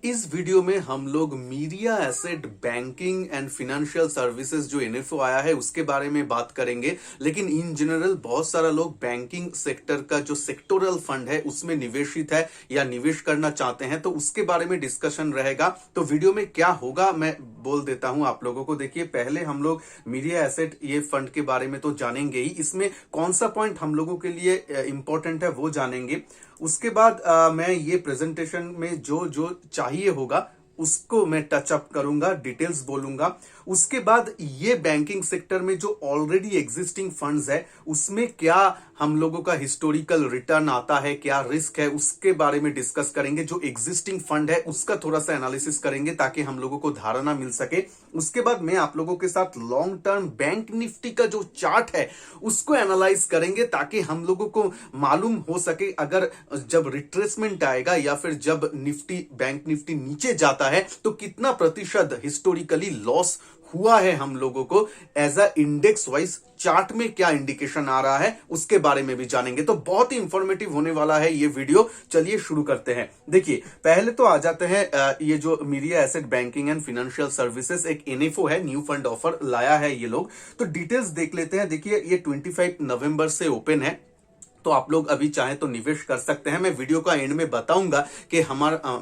इस वीडियो में हम लोग media asset banking and financial services जो एनएफओ आया है उसके बारे में बात करेंगे। लेकिन इन जनरल बहुत सारा लोग बैंकिंग सेक्टर का जो सेक्टोरल फंड है उसमें निवेशित है या निवेश करना चाहते हैं, तो उसके बारे में डिस्कशन रहेगा। तो वीडियो में क्या होगा मैं बोल देता हूं आप लोगों को। देखिए, पहले हम लोग मीडिया एसेट ये फंड के बारे में तो जानेंगे ही, इसमें कौन सा पॉइंट हम लोगों के लिए इंपॉर्टेंट है वो जानेंगे। उसके बाद मैं ये प्रेजेंटेशन में जो जो चाहिए होगा उसको मैं टच अप करूंगा, डिटेल्स बोलूंगा। उसके बाद ये बैंकिंग सेक्टर में जो ऑलरेडी एग्जिस्टिंग फंड्स है उसमें क्या हम लोगों का हिस्टोरिकल रिटर्न आता है, क्या रिस्क है, उसके बारे में डिस्कस करेंगे। जो एग्जिस्टिंग फंड है उसका थोड़ा सा एनालिसिस करेंगे ताकि हम लोगों को धारणा मिल सके। उसके बाद मैं आप लोगों के साथ लॉन्ग टर्म बैंक निफ्टी का जो चार्ट है उसको एनालाइज करेंगे ताकि हम लोगों को मालूम हो सके अगर जब रिट्रेसमेंट आएगा या फिर जब निफ्टी बैंक निफ्टी नीचे जाता है तो कितना प्रतिशत हिस्टोरिकली लॉस हुआ है हम लोगों को। As a index wise chart में क्या इंडिकेशन आ रहा है उसके बारे में भी जानेंगे। तो बहुत ही इंफॉर्मेटिव होने वाला है ये वीडियो। चलिए शुरू करते हैं। देखिए, पहले तो आ जाते हैं ये जो media asset banking and financial services एक एनएफओ है, न्यू फंड ऑफर लाया है ये लोग। तो डिटेल्स देख लेते हैं। देखिए, ये 25 नवंबर से ओपन है, तो आप लोग अभी चाहें तो निवेश कर सकते हैं। मैं वीडियो का एंड में बताऊंगा कि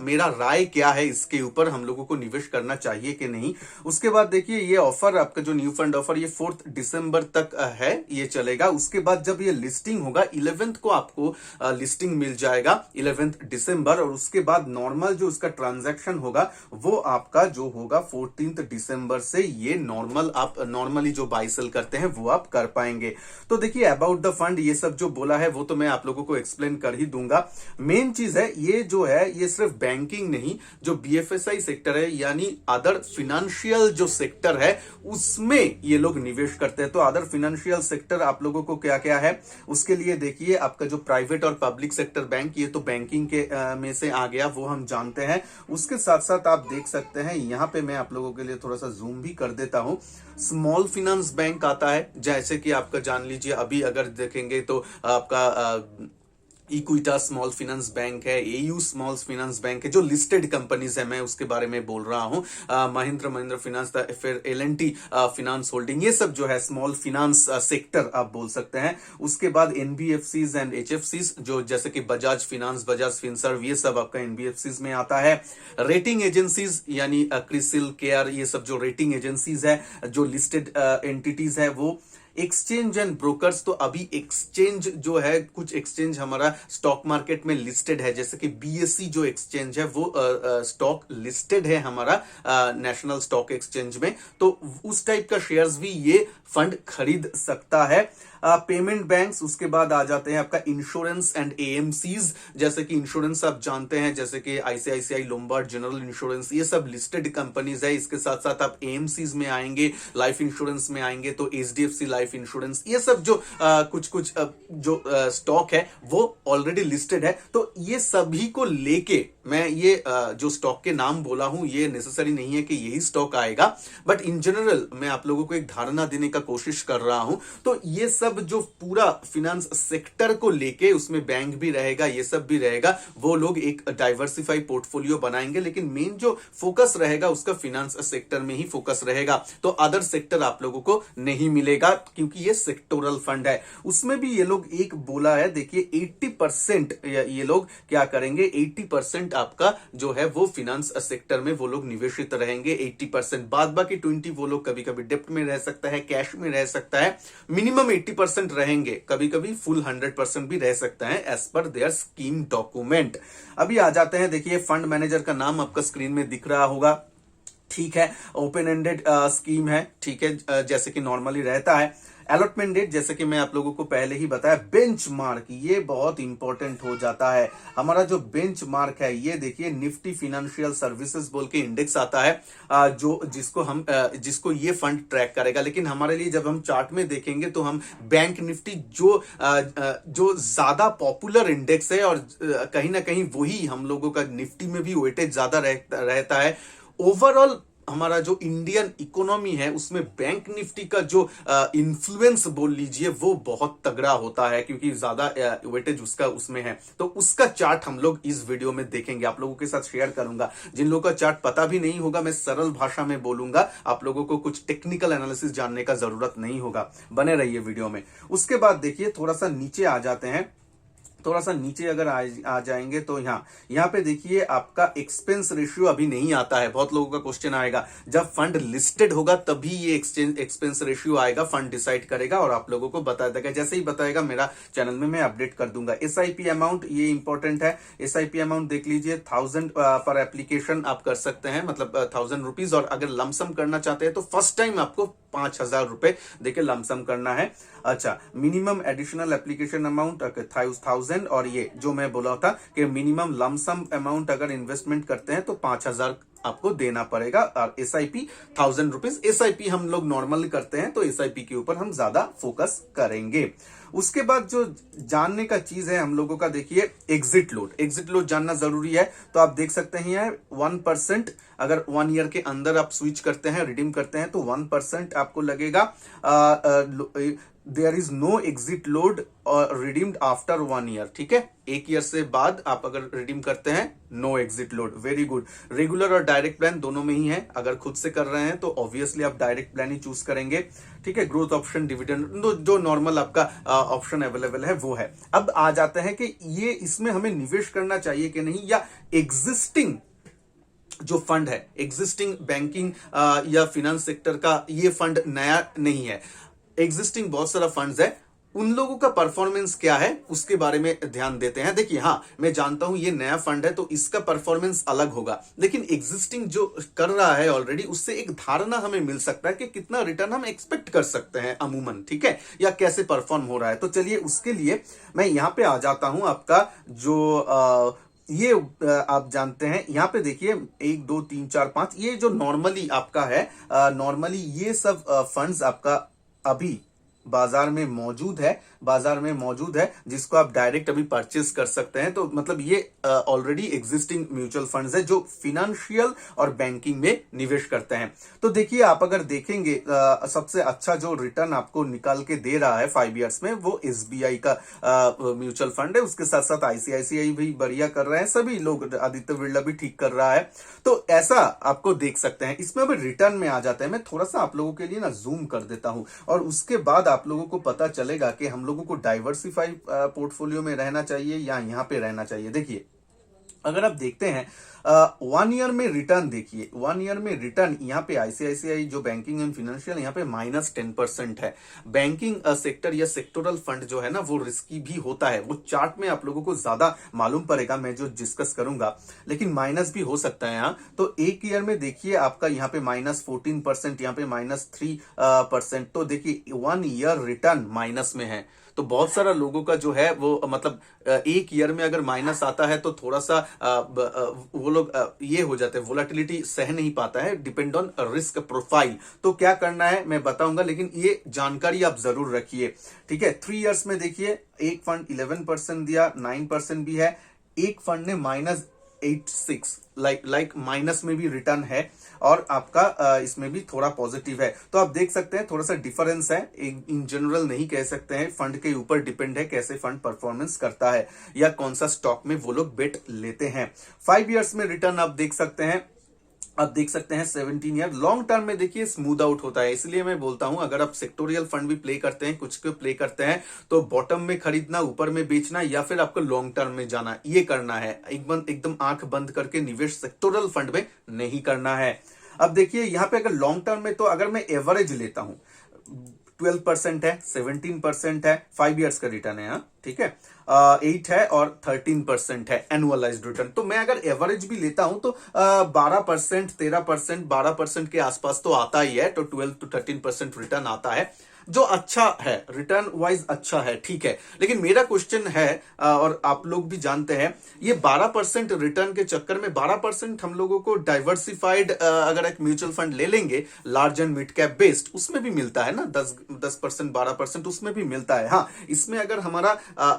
मेरा राय क्या है इसके ऊपर, हम लोगों को निवेश करना चाहिए कि नहीं। उसके बाद देखिए, ये ऑफर आपका जो न्यू फंड ऑफर ये 4 दिसंबर तक है, ये चलेगा। उसके बाद जब ये लिस्टिंग होगा 11th को आपको लिस्टिंग मिल जाएगा, 11th दिसंबर। और उसके बाद नॉर्मल जो उसका ट्रांजैक्शन होगा वो आपका जो होगा 14th दिसंबर से ये नॉर्मल आप नॉर्मली जो बाई सेल करते हैं वो आप कर पाएंगे। तो देखिए, अबाउट द फंड ये सब जो बोला है वो तो मैं आप लोगों को एक्सप्लेन कर ही दूंगा। मेन चीज है ये जो है ये सिर्फ बैंकिंग नहीं, जो बीएफएसआई सेक्टर है यानी अदर फिनेंशियल जो सेक्टर है उसमें ये लोग निवेश करते हैं। तो अदर फिनेंशियल सेक्टर आप लोगों को क्या क्या है उसके लिए देखिए, आपका जो प्राइवेट और पब्लिक सेक्टर बैंक, ये तो बैंकिंग के में से आ गया, वो हम जानते हैं। उसके साथ साथ आप देख सकते हैं यहां पे मैं आप लोगों के लिए थोड़ा सा जूम भी कर देता हूं। स्मॉल फिनेंस बैंक आता है, जैसे कि आपका जान लीजिए अभी अगर देखेंगे तो आपका इक्विटा स्मॉल फिनेंस बैंक है, एयू स्मॉल फिनेंस बैंक है, जो लिस्टेड कंपनीज है, मैं उसके बारे में बोल रहा हूं। महिंद्रा फिनेंस, फिर एलएनटी फिनेंस होल्डिंग, ये सब जो है स्मॉल फिनेंस सेक्टर आप बोल सकते हैं। उसके बाद एनबीएफसीज एंड एचएफसीज, जो जैसे कि बजाज फिनेंस, बजाज फिनसर्व, ये सब आपका एनबीएफसीज में आता है। रेटिंग एजेंसीज यानी क्रिसिल, केयर, ये सब जो रेटिंग एजेंसीज है, जो लिस्टेड एंटिटीज है वो। एक्सचेंज एंड ब्रोकर्स, तो अभी एक्सचेंज जो है, कुछ एक्सचेंज हमारा स्टॉक मार्केट में लिस्टेड है, जैसे कि बीएसई जो एक्सचेंज है वो स्टॉक लिस्टेड है हमारा नेशनल स्टॉक एक्सचेंज में, तो उस टाइप का शेयर्स भी ये फंड खरीद सकता है। पेमेंट बैंक्स, उसके बाद आ जाते हैं आपका इंश्योरेंस एंड एएमसीज, जैसे कि इंश्योरेंस आप जानते हैं जैसे कि आईसीआईसीआई लोम्बार्ड जनरल इंश्योरेंस, ये सब लिस्टेड कंपनीज है। इसके साथ साथ आप एएमसीज में आएंगे, लाइफ इंश्योरेंस में आएंगे तो एचडीएफसी लाइफ इंश्योरेंस, ये सब जो कुछ जो स्टॉक है वो ऑलरेडी लिस्टेड है। तो ये सभी को लेके मैं ये जो स्टॉक के नाम बोला हूं ये नेसेसरी नहीं है कि यही स्टॉक आएगा, बट इन जनरल मैं आप लोगों को एक धारणा देने का कोशिश कर रहा हूं। तो ये सब जो पूरा फिनेंस सेक्टर को लेके, उसमें बैंक भी रहेगा, ये सब भी रहेगा, वो लोग एक डाइवर्सिफाई पोर्टफोलियो बनाएंगे, लेकिन मेन जो फोकस रहेगा उसका फिनेंस सेक्टर में ही फोकस रहेगा। तो अदर सेक्टर आप लोगों को नहीं मिलेगा क्योंकि ये सेक्टोरल फंड है। उसमें भी ये लोग एक बोला है, देखिए 80% ये लोग क्या करेंगे, 80% आपका जो है वो फिनेंस सेक्टर में वो लोग निवेशित रहेंगे। 80% बाद बाकी 20 वो लोग कभी कभी डेप्ट में रह सकता है, कैश में रह सकता है, मिनिमम 80% रहेंगे, कभी कभी फुल 100% भी रह सकता है as per there scheme document. अभी आ जाते हैं, देखिए फंड मैनेजर का नाम आपका स्क्रीन में दिख रहा होगा, ठीक है। ओपन एंडेड स्कीम है, ठीक है, जैसे कि नॉर्मली रहता है। अलॉटमेंट डेट, जैसे कि मैं आप लोगों को पहले ही बताया। बेंचमार्क, ये बहुत इंपॉर्टेंट हो जाता है। हमारा जो बेंचमार्क है ये देखिए निफ्टी फिनेंशियल सर्विसेज बोल के इंडेक्स आता है, जो जिसको ये फंड ट्रैक करेगा। लेकिन हमारे लिए जब हम चार्ट में देखेंगे तो हम बैंक निफ्टी जो ज्यादा पॉपुलर इंडेक्स है और कहीं ना कहीं वही हम लोगों का निफ्टी में भी वेटेज ज्यादा रहता है। ओवरऑल हमारा जो इंडियन इकोनॉमी है उसमें बैंक निफ्टी का जो इन्फ्लुएंस बोल लीजिए वो बहुत तगड़ा होता है, क्योंकि ज्यादा वेटेज उसका उसमें है। तो उसका चार्ट हम लोग इस वीडियो में देखेंगे, आप लोगों के साथ शेयर करूंगा। जिन लोगों का चार्ट पता भी नहीं होगा, मैं सरल भाषा में बोलूंगा, आप लोगों को कुछ टेक्निकल एनालिसिस जानने का जरूरत नहीं होगा, बने रहिए वीडियो में। उसके बाद देखिए थोड़ा सा नीचे आ जाते हैं, थोड़ा सा नीचे अगर आ जाएंगे तो यहाँ पे देखिए आपका एक्सपेंस रेशियो अभी नहीं आता है। बहुत लोगों का क्वेश्चन आएगा, जब फंड लिस्टेड होगा तभी ये एक्सपेंस रेशियो आएगा, फंड डिसाइड करेगा और आप लोगों को बता देगा। जैसे ही बताएगा मेरा चैनल में मैं अपडेट कर दूंगा। एसआईपी अमाउंट ये इंपॉर्टेंट है। एसआईपी अमाउंट देख लीजिए 1000 पर एप्लीकेशन आप कर सकते हैं, मतलब 1000 रुपीज। और अगर लमसम करना चाहते हैं तो फर्स्ट टाइम आपको 5000 रुपए देके लमसम करना है। अच्छा, मिनिमम एडिशनल एप्लीकेशन अमाउंट 1000, और ये जो मैं बोला था कि मिनिमम लमसम अमाउंट अगर इन्वेस्टमेंट करते हैं तो 5000 आपको देना पड़ेगा। और एसआईपी 1000 रुपीज। एसआईपी हम लोग नॉर्मली करते हैं तो एसआईपी के ऊपर हम ज्यादा फोकस करेंगे। उसके बाद जो जानने का चीज है हम लोगों का, देखिए एग्जिट लोड। एग्जिट लोड जानना जरूरी है। तो आप देख सकते हैं 1%, अगर 1 ईयर के अंदर आप स्विच करते हैं, रिडीम करते हैं तो 1% आपको लगेगा। There is no exit load और रिडीम्ड आफ्टर 1 ईयर। ठीक है, 1 ईयर से बाद आप अगर रिडीम करते हैं, no exit load. Very good. Regular और डायरेक्ट प्लान दोनों में ही है। अगर खुद से कर रहे हैं तो ऑब्वियसली आप डायरेक्ट प्लान ही चूज करेंगे। ठीक है, ग्रोथ ऑप्शन, डिविडेंड, जो नॉर्मल आपका ऑप्शन अवेलेबल है वो है। अब आ जाते हैं कि ये इसमें हमें निवेश करना चाहिए कि नहीं, या एग्जिस्टिंग जो फंड है, एग्जिस्टिंग बैंकिंग या फिनेंस सेक्टर का ये फंड नया नहीं है। एग्जिस्टिंग बहुत सारा फंड्स है, उन लोगों का परफॉर्मेंस क्या है उसके बारे में ध्यान देते हैं। देखिए हाँ, मैं जानता हूं ये नया फंड है तो इसका परफॉर्मेंस अलग होगा, लेकिन एग्जिस्टिंग जो कर रहा है ऑलरेडी उससे एक धारणा हमें मिल सकता है कि कितना रिटर्न हम एक्सपेक्ट कर सकते हैं अमूमन। ठीक है, या कैसे परफॉर्म हो रहा है। तो चलिए उसके लिए मैं यहां पे आ जाता हूं। आपका जो ये आप जानते हैं, यहां पे देखिए 1 2 3 4 5, ये जो नॉर्मली आपका है, नॉर्मली ये सब फंड्स आपका अभी बाजार में मौजूद है, जिसको आप डायरेक्ट अभी परचेस कर सकते हैं। तो मतलब ये ऑलरेडी एग्जिस्टिंग म्यूचुअल फंड्स है जो फिनेंशियल और बैंकिंग में निवेश करते हैं। तो देखिए आप अगर देखेंगे सबसे अच्छा जो रिटर्न आपको निकाल के दे रहा है 5 इयर्स में वो एसबीआई का म्यूचुअल फंड है। उसके साथ साथ आईसीआईसीआई भी बढ़िया कर रहे हैं, सभी लोग, आदित्य बिरला भी ठीक कर रहा है। तो ऐसा आपको देख सकते हैं। इसमें अभी रिटर्न में आ जाते हैं। मैं थोड़ा सा आप लोगों के लिए ना जूम कर देता हूं और उसके बाद आप लोगों को पता चलेगा कि हम लोगों को डाइवर्सिफाई पोर्टफोलियो में रहना चाहिए या यहां पे रहना चाहिए। देखिए अगर आप देखते हैं 1 ईयर में रिटर्न, देखिए 1 ईयर में रिटर्न यहाँ पे आईसीआईसीआई जो बैंकिंग एंड फाइनेंशियल यहाँ पे -10% है। बैंकिंग सेक्टर या सेक्टोरल फंड जो है ना वो रिस्की भी होता है। वो चार्ट में आप लोगों को ज्यादा मालूम पड़ेगा, मैं जो डिस्कस करूंगा, लेकिन माइनस भी हो सकता है यहाँ। तो 1 ईयर में देखिए आपका यहाँ पे -14%, यहाँ पे -3%। तो देखिए 1 ईयर रिटर्न माइनस में है। तो बहुत सारा लोगों का जो है वो मतलब 1 ईयर में अगर माइनस आता है तो थोड़ा सा वो लोग ये हो जाते हैं, वोलेटिलिटी सह नहीं पाता है, डिपेंड ऑन रिस्क प्रोफाइल। तो क्या करना है मैं बताऊंगा, लेकिन ये जानकारी आप जरूर रखिए। ठीक है, 3 इयर्स में देखिए एक फंड 11% दिया, 9% भी है। एक फंड ने -86, लाइक माइनस में भी रिटर्न है, और आपका इसमें भी थोड़ा पॉजिटिव है। तो आप देख सकते हैं थोड़ा सा डिफरेंस है। इन जनरल नहीं कह सकते हैं, फंड के ऊपर डिपेंड है कैसे फंड परफॉर्मेंस करता है या कौन सा स्टॉक में वो लोग बेट लेते हैं। 5 इयर्स में रिटर्न आप देख सकते हैं, 17 ईयर। लॉन्ग टर्म में देखिए स्मूथ आउट होता है। इसलिए मैं बोलता हूं अगर आप सेक्टोरियल फंड भी प्ले करते हैं, कुछ को प्ले करते हैं, तो बॉटम में खरीदना, ऊपर में बेचना, या फिर आपको लॉन्ग टर्म में जाना, ये करना है। एकदम आंख बंद करके निवेश सेक्टोरल फंड में नहीं करना है। अब देखिए यहां पे अगर लॉन्ग टर्म में, तो अगर मैं एवरेज लेता हूं 12% है, 17% है, 5 इयर्स का रिटर्न है। ठीक है, 8 है और 13% है एनुअलाइज्ड रिटर्न। तो मैं अगर एवरेज भी लेता हूं तो 12%, 13%, 12% के आसपास तो आता ही है। तो 12 to 13% रिटर्न आता है, जो अच्छा है, रिटर्न वाइज अच्छा है। ठीक है, लेकिन मेरा क्वेश्चन है, और आप लोग भी जानते हैं, ये 12% रिटर्न के चक्कर में 12% हम लोगों को डाइवर्सिफाइड अगर एक म्यूचुअल फंड ले लेंगे large and mid cap based, उसमें भी मिलता है ना 10% 12%, उसमें भी मिलता है। हाँ, इसमें अगर हमारा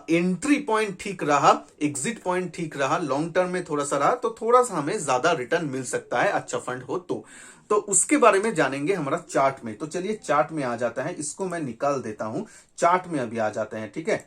एंट्री पॉइंट ठीक रहा, एग्जिट पॉइंट ठीक रहा, लॉन्ग टर्म में थोड़ा सा रहा, तो थोड़ा सा हमें ज्यादा रिटर्न मिल सकता है, अच्छा फंड हो तो। तो उसके बारे में जानेंगे हमारा चार्ट में। तो चलिए चार्ट में आ जाता है, इसको मैं निकाल देता हूं, चार्ट में अभी आ जाते हैं। ठीक है,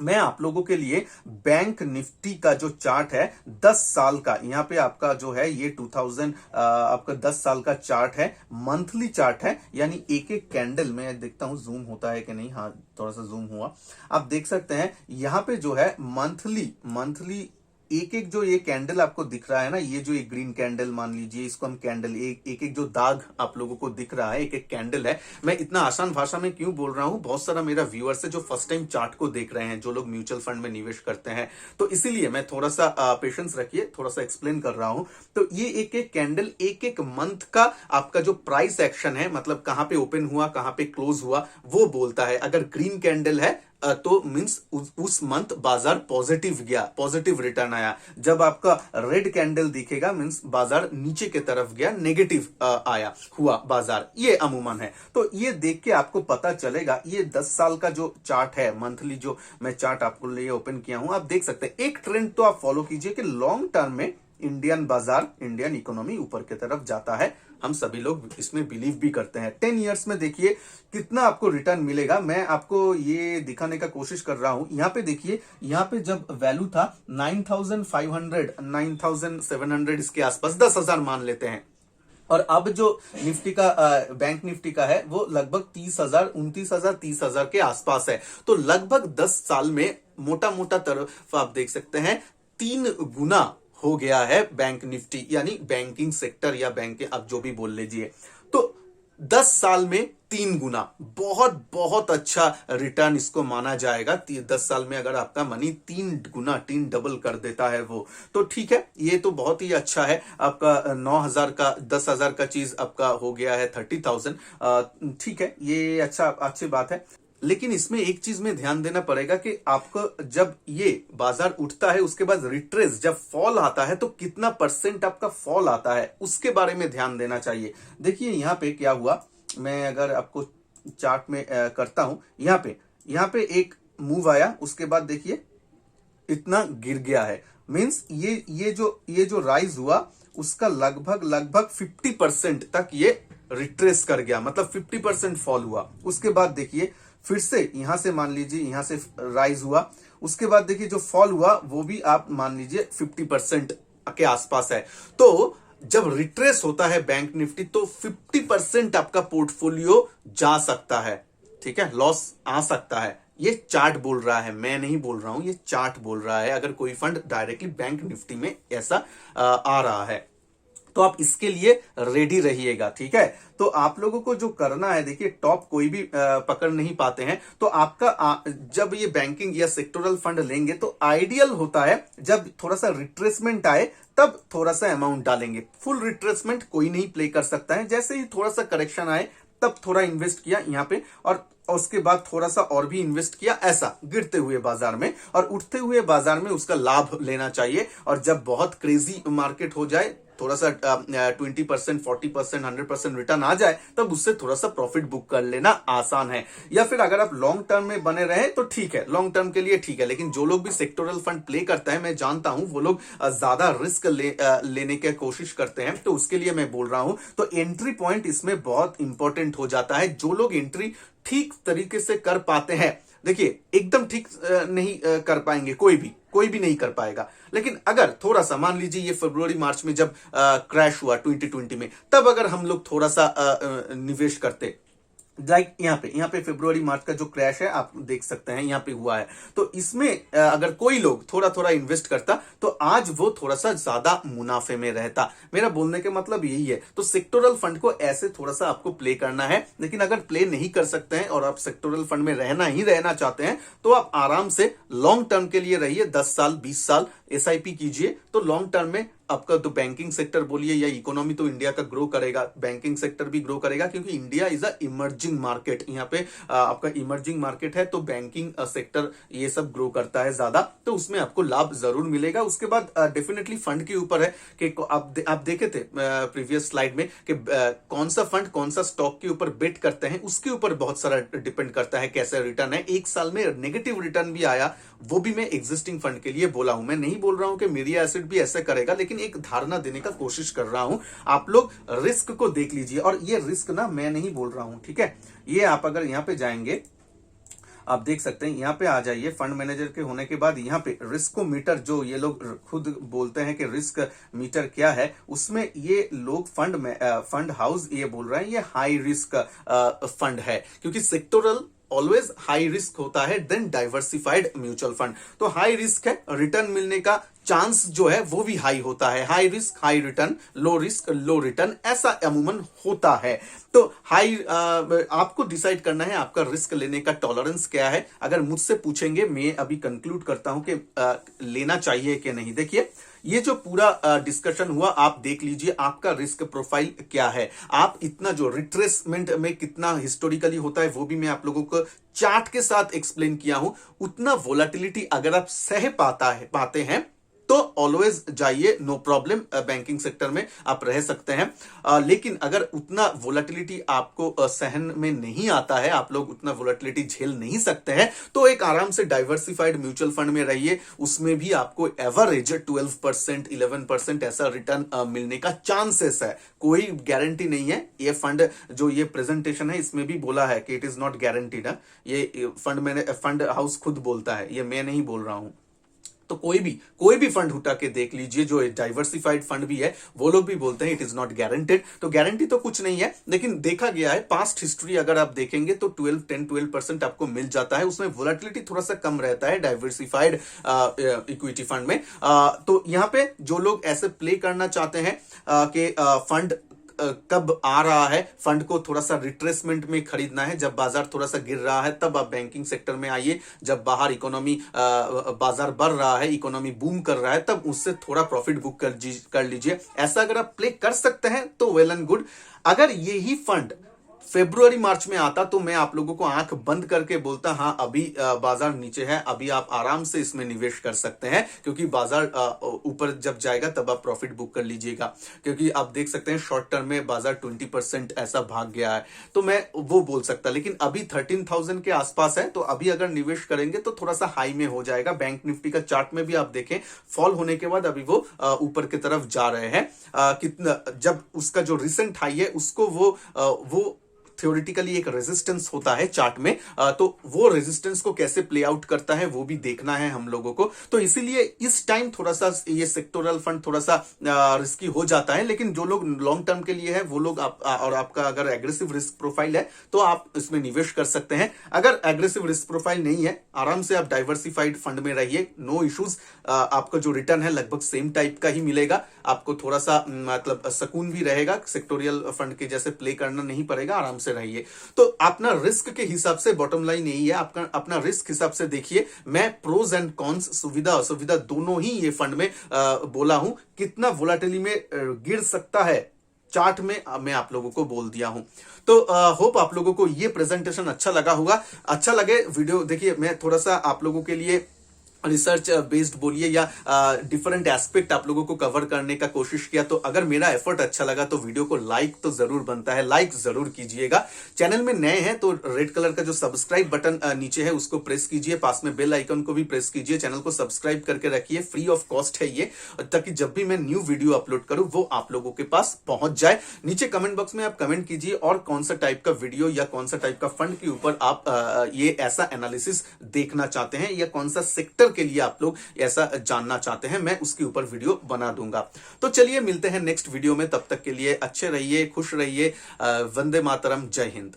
मैं आप लोगों के लिए बैंक निफ्टी का जो चार्ट है 10 साल का, यहां पे आपका जो है ये 2000 आपका 10 साल का चार्ट है, मंथली चार्ट है, यानी एक एक कैंडल में देखता हूं जूम होता है कि नहीं। हाँ, थोड़ा सा जूम हुआ, आप देख सकते हैं यहां पे जो है मंथली मंथली एक एक जो ये कैंडल आपको दिख रहा है ना, ये जो एक ग्रीन कैंडल मान लीजिए, इसको हम कैंडल, एक एक जो दाग आप लोगों को दिख रहा है, एक एक कैंडल है। मैं इतना आसान भाषा में क्यों बोल रहा हूं, बहुत सारा मेरा व्यूअर्स है जो फर्स्ट टाइम चार्ट को देख रहे हैं, जो लोग म्यूचुअल फंड में निवेश करते हैं, तो इसीलिए मैं थोड़ा सा पेशेंस रखिए, थोड़ा सा एक्सप्लेन कर रहा हूं। तो ये एक एक कैंडल एक एक मंथ का आपका जो प्राइस एक्शन है, मतलब कहां पे ओपन हुआ कहां पे क्लोज हुआ, वो बोलता है। अगर ग्रीन कैंडल है तो मींस उस मंथ बाजार पॉजिटिव गया, पॉजिटिव रिटर्न आया। जब आपका रेड कैंडल दिखेगा मींस बाजार नीचे की तरफ गया, नेगेटिव आया हुआ बाजार, ये अमूमन है। तो ये देख के आपको पता चलेगा। ये 10 साल का जो चार्ट है मंथली, जो मैं चार्ट आपको लिए ओपन किया हूं, आप देख सकते हैं। एक ट्रेंड तो आप फॉलो कीजिए कि लॉन्ग टर्म में इंडियन बाजार, इंडियन इकोनॉमी ऊपर की तरफ जाता है, हम सभी लोग इसमें बिलीव भी करते हैं। 10 इयर्स में देखिए कितना आपको रिटर्न मिलेगा, मैं आपको ये दिखाने का कोशिश कर रहा हूं। यहां पे देखिए, यहां पे जब वैल्यू था 9500 9700 इसके आसपास, 10,000 मान लेते हैं, और अब जो निफ्टी का बैंक निफ्टी का है वो लगभग 30,000 29,000 30,000 के आसपास है। तो लगभग 10 साल में मोटा मोटा तरफ आप देख सकते हैं 3 गुना हो गया है बैंक निफ्टी, यानी बैंकिंग सेक्टर या बैंक, आप जो भी बोल लीजिए। तो 10 साल में 3 गुना, बहुत बहुत अच्छा रिटर्न इसको माना जाएगा। 10 साल में अगर आपका मनी 3 गुना, 3 डबल कर देता है वो, तो ठीक है, ये तो बहुत ही अच्छा है। आपका 9,000 का 10,000 का चीज आपका हो गया है 30,000। ठीक है, ये अच्छी बात है। लेकिन इसमें एक चीज में ध्यान देना पड़ेगा कि आपको जब ये बाजार उठता है उसके बाद रिट्रेस, जब फॉल आता है तो कितना परसेंट आपका फॉल आता है, उसके बारे में ध्यान देना चाहिए। देखिए यहां पे क्या हुआ, मैं अगर आपको चार्ट में करता हूं, यहां पे एक मूव आया, उसके बाद देखिए इतना गिर गया है। मींस ये जो राइज हुआ उसका लगभग 50% तक ये रिट्रेस कर गया, मतलब 50% फॉल हुआ। उसके बाद देखिए फिर से यहां से मान लीजिए यहां से राइज हुआ, उसके बाद देखिए जो फॉल हुआ वो भी आप मान लीजिए 50% के आसपास है। तो जब रिट्रेस होता है बैंक निफ्टी तो 50% आपका पोर्टफोलियो जा सकता है, ठीक है, लॉस आ सकता है। ये चार्ट बोल रहा है, मैं नहीं बोल रहा हूं, ये चार्ट बोल रहा है। अगर कोई फंड डायरेक्टली बैंक निफ्टी में ऐसा आ रहा है तो आप इसके लिए रेडी रहिएगा, ठीक है। तो आप लोगों को जो करना है, देखिए टॉप कोई भी पकड़ नहीं पाते हैं, तो आपका जब ये बैंकिंग या सेक्टोरल फंड लेंगे तो आइडियल होता है जब थोड़ा सा रिट्रेसमेंट आए तब थोड़ा सा अमाउंट डालेंगे। फुल रिट्रेसमेंट कोई नहीं प्ले कर सकता है, जैसे ही थोड़ा सा करेक्शन आए तब थोड़ा इन्वेस्ट किया यहाँ पे, और उसके बाद थोड़ा सा और भी इन्वेस्ट किया, ऐसा गिरते हुए बाजार में और उठते हुए बाजार में उसका लाभ लेना चाहिए। और जब बहुत क्रेजी मार्केट हो जाए, थोड़ा सा 20% 40% 100% रिटर्न आ जाए, तब उससे थोड़ा सा प्रॉफिट बुक कर लेना आसान है। या फिर अगर आप लॉन्ग टर्म में बने रहे तो ठीक है, लॉन्ग टर्म के लिए ठीक है। लेकिन जो लोग भी सेक्टोरल फंड प्ले करता है, मैं जानता हूं वो लोग ज्यादा रिस्क लेने की कोशिश करते हैं, तो उसके लिए मैं बोल रहा हूं। तो एंट्री पॉइंट इसमें बहुत इंपॉर्टेंट हो जाता है। जो लोग एंट्री ठीक तरीके से कर पाते हैं, देखिए एकदम ठीक नहीं कर पाएंगे, कोई भी नहीं कर पाएगा। लेकिन अगर थोड़ा सा मान लीजिए ये फरवरी मार्च में जब क्रैश हुआ 2020 में, तब अगर हम लोग थोड़ा सा निवेश करते, लाइक यहाँ पे फरवरी मार्च का जो क्रैश है आप देख सकते हैं यहाँ पे हुआ है, तो इसमें अगर कोई लोग थोड़ा थोड़ा इन्वेस्ट करता तो आज वो थोड़ा सा ज्यादा मुनाफे में रहता। मेरा बोलने का मतलब यही है। तो सेक्टोरल फंड को ऐसे थोड़ा सा आपको प्ले करना है। लेकिन अगर प्ले नहीं कर सकते हैं और आप सेक्टोरल फंड में रहना चाहते हैं, तो आप आराम से लॉन्ग टर्म के लिए रहिए। 10 साल 20 साल एसआईपी कीजिए, तो लॉन्ग टर्म में आपका तो बैंकिंग सेक्टर बोलिए या इकोनॉमी तो इंडिया का ग्रो करेगा, बैंकिंग सेक्टर भी ग्रो करेगा, क्योंकि India is a emerging market. यहाँ पे आपका इमर्जिंग मार्केट है, तो बैंकिंग सेक्टर ये सब ग्रो करता है ज्यादा, तो उसमें आपको लाभ जरूर मिलेगा। उसके बाद डेफिनेटली फंड के ऊपर है कि आप देखे थे प्रीवियस स्लाइड में कि कौन सा फंड कौन सा स्टॉक के ऊपर बेट करते हैं, उसके ऊपर बहुत सारा डिपेंड करता है कैसा रिटर्न है। एक साल में नेगेटिव रिटर्न भी आया, वो भी मैं एग्जिस्टिंग फंड के लिए बोला हूं, मैं नहीं नहीं बोल रहा हूं कि मीडिया एसेट भी ऐसे करेगा, लेकिन एक धारणा देने का कोशिश कर रहा हूं। आप लोग रिस्क को देख लीजिए, और ये रिस्क ना मैं नहीं बोल रहा हूं, ठीक है। ये आप अगर यहां पे जाएंगे, आप देख सकते हैं, यहाँ पे आ जाइए। फंड मैनेजर के होने के बाद यहाँ पे रिस्क मीटर, जो ये लोग खुद बोलते हैं कि रिस्क मीटर क्या है, उसमें ये लोग फंड हाउस ये बोल रहे हैं ये हाई रिस्क फंड है, क्योंकि सेक्टोरल ऑलवेज हाई रिस्क होता है देन डाइवर्सिफाइड म्यूचुअल फंड। तो हाई रिस्क है, रिटर्न मिलने का चांस जो है वो भी हाई होता है। High risk high return, low risk low return, ऐसा अमूमन होता है। तो हाई आपको डिसाइड करना है आपका रिस्क लेने का टॉलरेंस क्या है। अगर मुझसे पूछेंगे, मैं अभी कंक्लूड करता हूं कि लेना चाहिए कि नहीं। देखिए, ये जो पूरा डिस्कशन हुआ, आप देख लीजिए आपका रिस्क प्रोफाइल क्या है। आप इतना जो रिट्रेसमेंट में कितना हिस्टोरिकली होता है वो भी मैं आप लोगों को चार्ट के साथ एक्सप्लेन किया हूं। उतना वोलाटिलिटी अगर आप सह पाते हैं तो ऑलवेज जाइए, नो प्रॉब्लम। बैंकिंग सेक्टर में आप रह सकते हैं। लेकिन अगर उतना वोलाटिलिटी आपको सहन में नहीं आता है, आप लोग उतना वोलाटिलिटी झेल नहीं सकते हैं, तो एक आराम से डाइवर्सिफाइड म्यूचुअल फंड में रहिए। उसमें भी आपको एवरेज 12% 11% ऐसा रिटर्न मिलने का चांसेस है। कोई गारंटी नहीं है। ये फंड जो ये प्रेजेंटेशन है इसमें भी बोला है कि इट इज नॉट गारंटीड है। ये फंड हाउस खुद बोलता है, ये मैं नहीं बोल रहा हूं। तो कोई भी फंड उठा के देख लीजिए, जो डाइवर्सिफाइड फंड भी है, वो लोग भी बोलते हैं इट इज नॉट गारंटेड। तो गारंटी तो कुछ नहीं है, लेकिन देखा गया है पास्ट हिस्ट्री अगर आप देखेंगे तो 10-12% आपको मिल जाता है। उसमें वोलेटिलिटी थोड़ा सा कम रहता है डाइवर्सिफाइड इक्विटी फंड में। तो यहां पे जो लोग ऐसे प्ले करना चाहते हैं कि फंड कब आ रहा है, फंड को थोड़ा सा रिट्रेसमेंट में खरीदना है, जब बाजार थोड़ा सा गिर रहा है तब आप बैंकिंग सेक्टर में आइए। जब बाहर इकोनॉमी बाजार बढ़ रहा है, इकोनॉमी बूम कर रहा है, तब उससे थोड़ा प्रॉफिट बुक कर लीजिए। ऐसा अगर आप प्ले कर सकते हैं तो वेल एंड गुड। अगर यही फंड फरवरी मार्च में आता तो मैं आप लोगों को आंख बंद करके बोलता हाँ अभी बाजार नीचे है, अभी आप आराम से इसमें निवेश कर सकते हैं, क्योंकि बाजार ऊपर जब जाएगा तब आप प्रॉफिट बुक कर लीजिएगा। क्योंकि आप देख सकते हैं शॉर्ट टर्म में बाजार 20% ऐसा भाग गया है, तो मैं वो बोल सकता। लेकिन अभी 13,000 के आसपास है, तो अभी अगर निवेश करेंगे तो थोड़ा सा हाई में हो जाएगा। बैंक निफ्टी का चार्ट में भी आप देखें, फॉल होने के बाद अभी वो ऊपर की तरफ जा रहे हैं। कितना जब उसका जो रिसेंट हाई है उसको वो थ्योरेटिकली एक रेजिस्टेंस होता है चार्ट में, तो वो रेजिस्टेंस को कैसे प्ले आउट करता है वो भी देखना है हम लोगों को। तो इसीलिए इस टाइम थोड़ा सा ये सेक्टोरल फंड थोड़ा सा रिस्की हो जाता है। लेकिन जो लोग लॉन्ग टर्म के लिए है वो लोग और आपका अगर एग्रेसिव रिस्क प्रोफाइल है तो आप इसमें निवेश कर सकते हैं। अगर एग्रेसिव रिस्क प्रोफाइल नहीं है, आराम से आप डाइवर्सिफाइड फंड में रहिए, नो इश्यूज। आपका जो रिटर्न है लगभग सेम टाइप का ही मिलेगा। आपको थोड़ा सा मतलब सुकून भी रहेगा, सेक्टोरियल फंड के जैसे प्ले करना नहीं पड़ेगा, आराम से रहिए। तो अपना रिस्क के हिसाब से बॉटम लाइन यही है, आपका अपना रिस्क हिसाब से देखिए। मैं प्रोज एंड कॉन्स, सुविधा असुविधा दोनों ही ये फंड में बोला हूं। कितना वोलाटिलिटी में गिर सकता है चार्ट में मैं आप लोगों को बोल दिया हूं। तो होप आप लोगों को ये प्रेजेंटेशन अच्छा लगा होगा। अच्छा लगे वीडियो, देखिए मैं थोड़ा सा आप लोगों के लिए रिसर्च बेस्ड बोलिए या डिफरेंट एस्पेक्ट आप लोगों को कवर करने का कोशिश किया। तो अगर मेरा एफर्ट अच्छा लगा तो वीडियो को लाइक तो जरूर बनता है, लाइक जरूर कीजिएगा। चैनल में नए हैं तो रेड कलर का जो सब्सक्राइब बटन नीचे है उसको प्रेस कीजिए, पास में बेल आइकन को भी प्रेस कीजिए। चैनल को सब्सक्राइब करके रखिए, फ्री ऑफ कॉस्ट है ये, ताकि जब भी मैं न्यू वीडियो अपलोड करूं वो आप लोगों के पास पहुंच जाए। नीचे कमेंट बॉक्स में आप कमेंट कीजिए और कौन सा टाइप का वीडियो या कौन सा टाइप का फंड के ऊपर आप ये ऐसा एनालिसिस देखना चाहते हैं, या कौन सा सेक्टर के लिए आप लोग ऐसा जानना चाहते हैं, मैं उसके ऊपर वीडियो बना दूंगा। तो चलिए मिलते हैं नेक्स्ट वीडियो में, तब तक के लिए अच्छे रहिए, खुश रहिए। वंदे मातरम, जय हिंद।